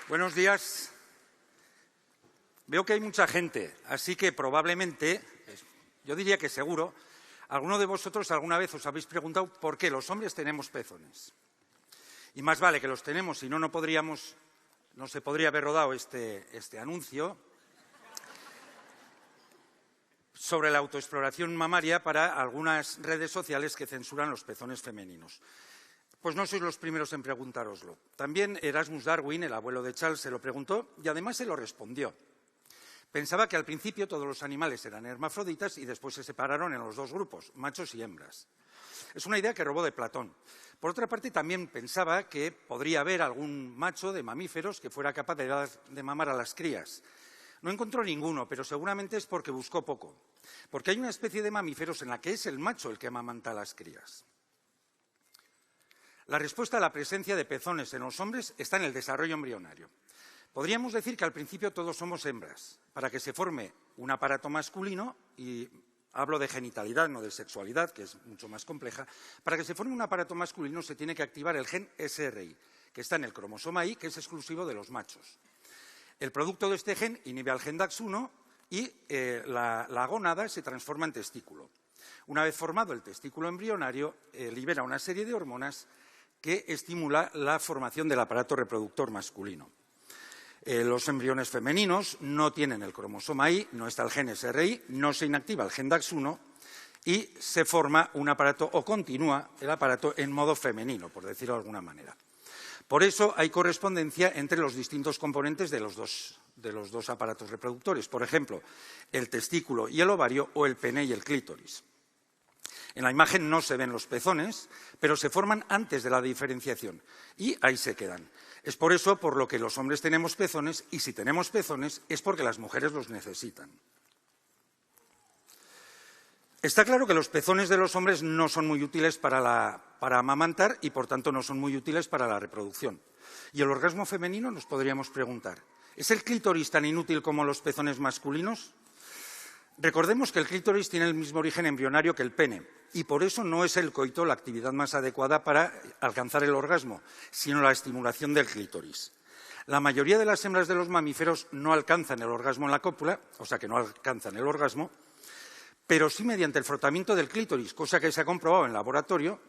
Buenos días. Veo que hay mucha gente, así que probablemente, yo diría que seguro, alguno de vosotros alguna vez os habéis preguntado por qué los hombres tenemos pezones. Y más vale que los tenemos, si no, no se podría haber rodado este anuncio sobre la autoexploración mamaria para algunas redes sociales que censuran los pezones femeninos. Pues no sois los primeros en preguntároslo. También Erasmus Darwin, el abuelo de Charles, se lo preguntó y además se lo respondió. Pensaba que al principio todos los animales eran hermafroditas y después se separaron en los dos grupos, machos y hembras. Es una idea que robó de Platón. Por otra parte, también pensaba que podría haber algún macho de mamíferos que fuera capaz de dar de mamar a las crías. No encontró ninguno, pero seguramente es porque buscó poco. Porque hay una especie de mamíferos en la que es el macho el que amamanta a las crías. La respuesta a la presencia de pezones en los hombres está en el desarrollo embrionario. Podríamos decir que al principio todos somos hembras. Para que se forme un aparato masculino, y hablo de genitalidad, no de sexualidad, que es mucho más compleja, para que se forme un aparato masculino se tiene que activar el gen SRY, que está en el cromosoma Y, que es exclusivo de los machos. El producto de este gen inhibe al gen DAX1 y la gónada se transforma en testículo. Una vez formado el testículo embrionario, libera una serie de hormonas que estimula la formación del aparato reproductor masculino. Los embriones femeninos no tienen el cromosoma Y, no está el gen SRY, no se inactiva el gen DAX1 y se forma un aparato o continúa el aparato en modo femenino, por decirlo de alguna manera. Por eso hay correspondencia entre los distintos componentes de los dos aparatos reproductores. Por ejemplo, el testículo y el ovario o el pene y el clítoris. En la imagen no se ven los pezones, pero se forman antes de la diferenciación y ahí se quedan. Es por eso por lo que los hombres tenemos pezones y si tenemos pezones es porque las mujeres los necesitan. Está claro que los pezones de los hombres no son muy útiles para amamantar y, por tanto, no son muy útiles para la reproducción. ¿Y el orgasmo femenino? Nos podríamos preguntar. ¿Es el clítoris tan inútil como los pezones masculinos? Recordemos que el clítoris tiene el mismo origen embrionario que el pene y por eso no es el coito la actividad más adecuada para alcanzar el orgasmo, sino la estimulación del clítoris. La mayoría de las hembras de los mamíferos no alcanzan el orgasmo en la cópula, o sea que no alcanzan el orgasmo, pero sí mediante el frotamiento del clítoris, cosa que se ha comprobado en laboratorio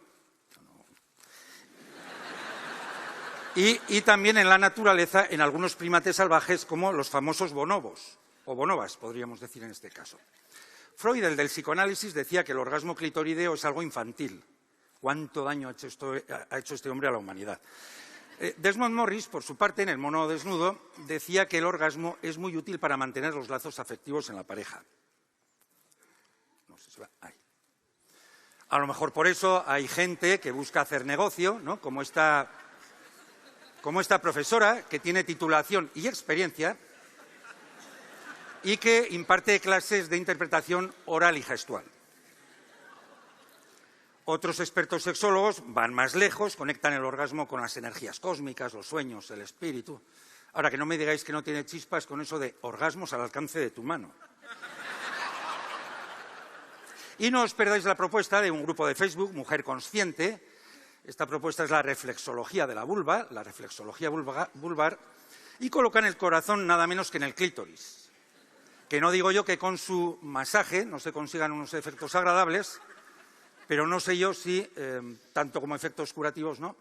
y también en la naturaleza en algunos primates salvajes como los famosos bonobos. O bonobas, podríamos decir en este caso. Freud, el del psicoanálisis, decía que el orgasmo clitorideo es algo infantil. ¿Cuánto daño ha hecho este hombre a la humanidad? Desmond Morris, por su parte, en El mono desnudo, decía que el orgasmo es muy útil para mantener los lazos afectivos en la pareja. No sé si va ahí. A lo mejor por eso hay gente que busca hacer negocio, ¿no? Como esta profesora que tiene titulación y experiencia y que imparte clases de interpretación oral y gestual. Otros expertos sexólogos van más lejos, conectan el orgasmo con las energías cósmicas, los sueños, el espíritu. Ahora, que no me digáis que no tiene chispas con eso de orgasmos al alcance de tu mano. Y no os perdáis la propuesta de un grupo de Facebook, Mujer Consciente. Esta propuesta es la reflexología de la vulva, la reflexología vulvar, y colocan el corazón nada menos que en el clítoris. Que no digo yo que con su masaje no se consigan unos efectos agradables, pero no sé yo si tanto como efectos curativos, ¿no?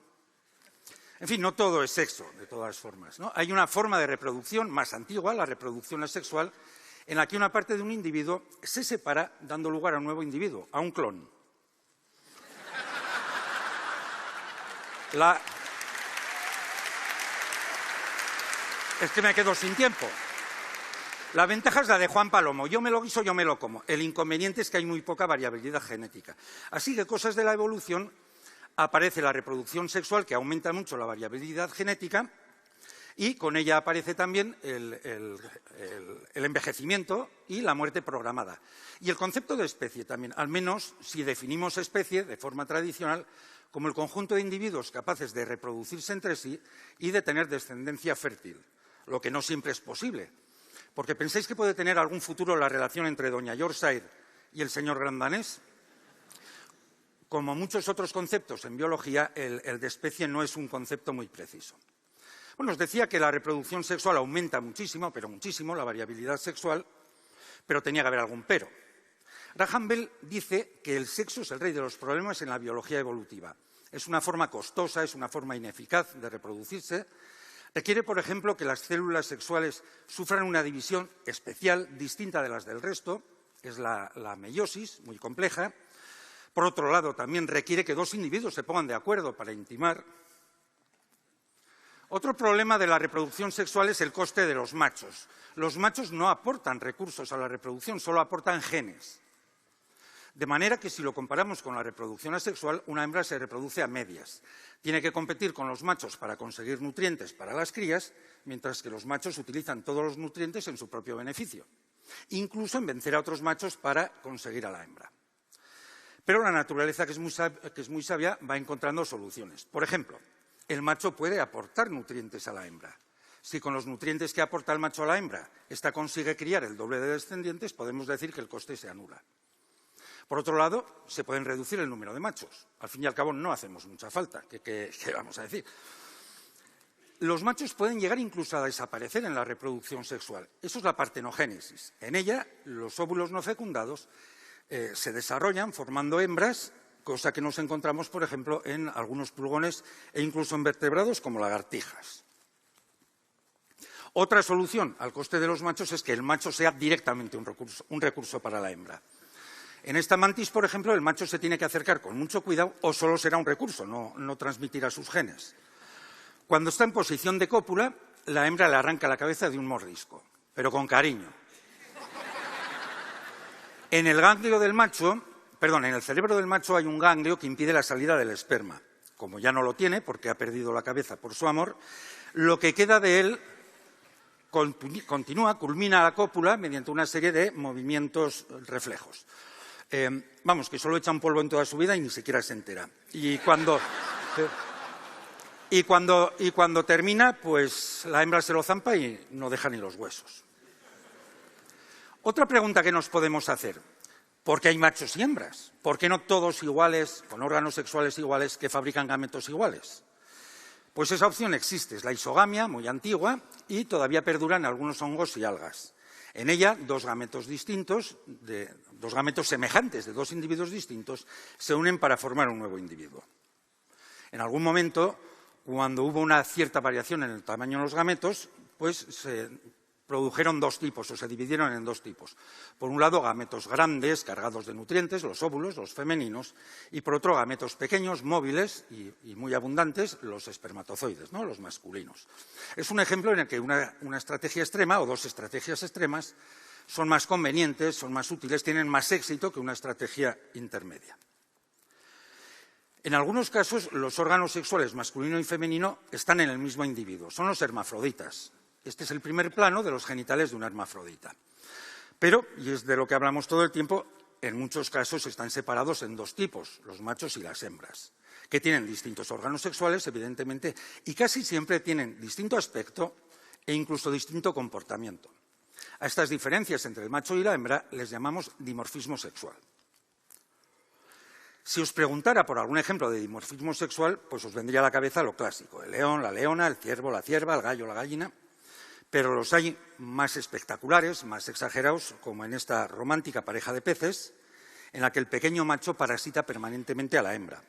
En fin, no todo es sexo, de todas formas, ¿no? Hay una forma de reproducción más antigua, la reproducción asexual, en la que una parte de un individuo se separa dando lugar a un nuevo individuo, a un clon. Es que me quedo sin tiempo. La ventaja es la de Juan Palomo. Yo me lo guiso, yo me lo como. El inconveniente es que hay muy poca variabilidad genética. Así que cosas de la evolución, aparece la reproducción sexual que aumenta mucho la variabilidad genética y con ella aparece también el envejecimiento y la muerte programada. Y el concepto de especie también, al menos si definimos especie de forma tradicional como el conjunto de individuos capaces de reproducirse entre sí y de tener descendencia fértil, lo que no siempre es posible. Porque ¿pensáis que puede tener algún futuro la relación entre doña Yorkshire y el señor gran danés? Como muchos otros conceptos en biología, el de especie no es un concepto muy preciso. Bueno, os decía que la reproducción sexual aumenta muchísimo, pero muchísimo, la variabilidad sexual, pero tenía que haber algún pero. Graham Bell dice que el sexo es el rey de los problemas en la biología evolutiva. Es una forma costosa, es una forma ineficaz de reproducirse. Requiere, por ejemplo, que las células sexuales sufran una división especial, distinta de las del resto. Es la meiosis, muy compleja. Por otro lado, también requiere que dos individuos se pongan de acuerdo para intimar. Otro problema de la reproducción sexual es el coste de los machos. Los machos no aportan recursos a la reproducción, solo aportan genes. De manera que si lo comparamos con la reproducción asexual, una hembra se reproduce a medias. Tiene que competir con los machos para conseguir nutrientes para las crías, mientras que los machos utilizan todos los nutrientes en su propio beneficio, incluso en vencer a otros machos para conseguir a la hembra. Pero la naturaleza, que es muy sabia, va encontrando soluciones. Por ejemplo, el macho puede aportar nutrientes a la hembra. Si con los nutrientes que aporta el macho a la hembra, ésta consigue criar el doble de descendientes, podemos decir que el coste se anula. Por otro lado, se pueden reducir el número de machos. Al fin y al cabo, no hacemos mucha falta. ¿Qué vamos a decir? Los machos pueden llegar incluso a desaparecer en la reproducción sexual. Eso es la partenogénesis. En ella, los óvulos no fecundados se desarrollan formando hembras, cosa que nos encontramos, por ejemplo, en algunos pulgones e incluso en vertebrados como lagartijas. Otra solución al coste de los machos es que el macho sea directamente un recurso para la hembra. En esta mantis, por ejemplo, el macho se tiene que acercar con mucho cuidado o solo será un recurso, no transmitirá sus genes. Cuando está en posición de cópula, la hembra le arranca la cabeza de un mordisco, pero con cariño. En el cerebro del macho hay un ganglio que impide la salida del esperma. Como ya no lo tiene, porque ha perdido la cabeza por su amor, lo que queda de él culmina la cópula mediante una serie de movimientos reflejos. Vamos, que solo echa un polvo en toda su vida y ni siquiera se entera. Y cuando termina, pues la hembra se lo zampa y no deja ni los huesos. Otra pregunta que nos podemos hacer: ¿por qué hay machos y hembras? ¿Por qué no todos iguales, con órganos sexuales iguales, que fabrican gametos iguales? Pues esa opción existe, es la isogamia, muy antigua, y todavía perdura en algunos hongos y algas. En ella, dos gametos semejantes de dos individuos distintos se unen para formar un nuevo individuo. En algún momento, cuando hubo una cierta variación en el tamaño de los gametos, pues se produjeron dos tipos, o se dividieron en dos tipos. Por un lado, gametos grandes, cargados de nutrientes, los óvulos, los femeninos, y por otro, gametos pequeños, móviles y muy abundantes, los espermatozoides, ¿no?, los masculinos. Es un ejemplo en el que una estrategia extrema o dos estrategias extremas son más convenientes, son más útiles, tienen más éxito que una estrategia intermedia. En algunos casos, los órganos sexuales masculino y femenino están en el mismo individuo, son los hermafroditas. Este es el primer plano de los genitales de una hermafrodita. Pero, y es de lo que hablamos todo el tiempo, en muchos casos están separados en dos tipos, los machos y las hembras, que tienen distintos órganos sexuales, evidentemente, y casi siempre tienen distinto aspecto e incluso distinto comportamiento. A estas diferencias entre el macho y la hembra les llamamos dimorfismo sexual. Si os preguntara por algún ejemplo de dimorfismo sexual, pues os vendría a la cabeza lo clásico: el león, la leona, el ciervo, la cierva, el gallo, la gallina. Pero los hay más espectaculares, más exagerados, como en esta romántica pareja de peces, en la que el pequeño macho parasita permanentemente a la hembra.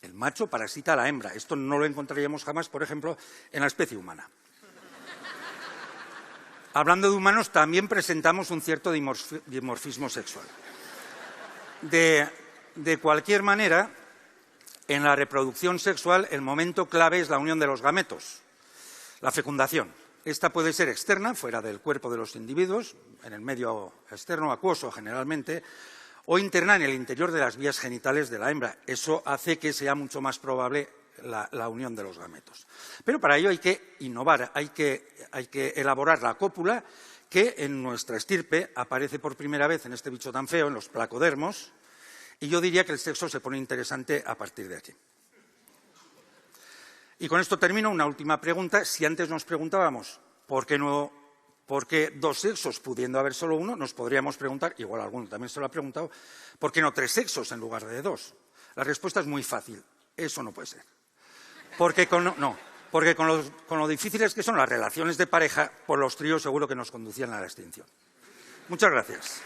El macho parasita a la hembra. Esto no lo encontraríamos jamás, por ejemplo, en la especie humana. Hablando de humanos, también presentamos un cierto dimorfismo sexual. De cualquier manera, en la reproducción sexual, el momento clave es la unión de los gametos, la fecundación. Esta puede ser externa, fuera del cuerpo de los individuos, en el medio externo acuoso generalmente, o interna en el interior de las vías genitales de la hembra. Eso hace que sea mucho más probable la unión de los gametos. Pero para ello hay que innovar, hay que elaborar la cópula, que en nuestra estirpe aparece por primera vez en este bicho tan feo, en los placodermos, y yo diría que el sexo se pone interesante a partir de aquí. Y con esto termino. Una última pregunta. Si antes nos preguntábamos por qué dos sexos pudiendo haber solo uno, nos podríamos preguntar, igual alguno también se lo ha preguntado, ¿por qué no tres sexos en lugar de dos? La respuesta es muy fácil. Eso no puede ser. porque con lo difíciles que son las relaciones de pareja, por los tríos seguro que nos conducían a la extinción. Muchas gracias.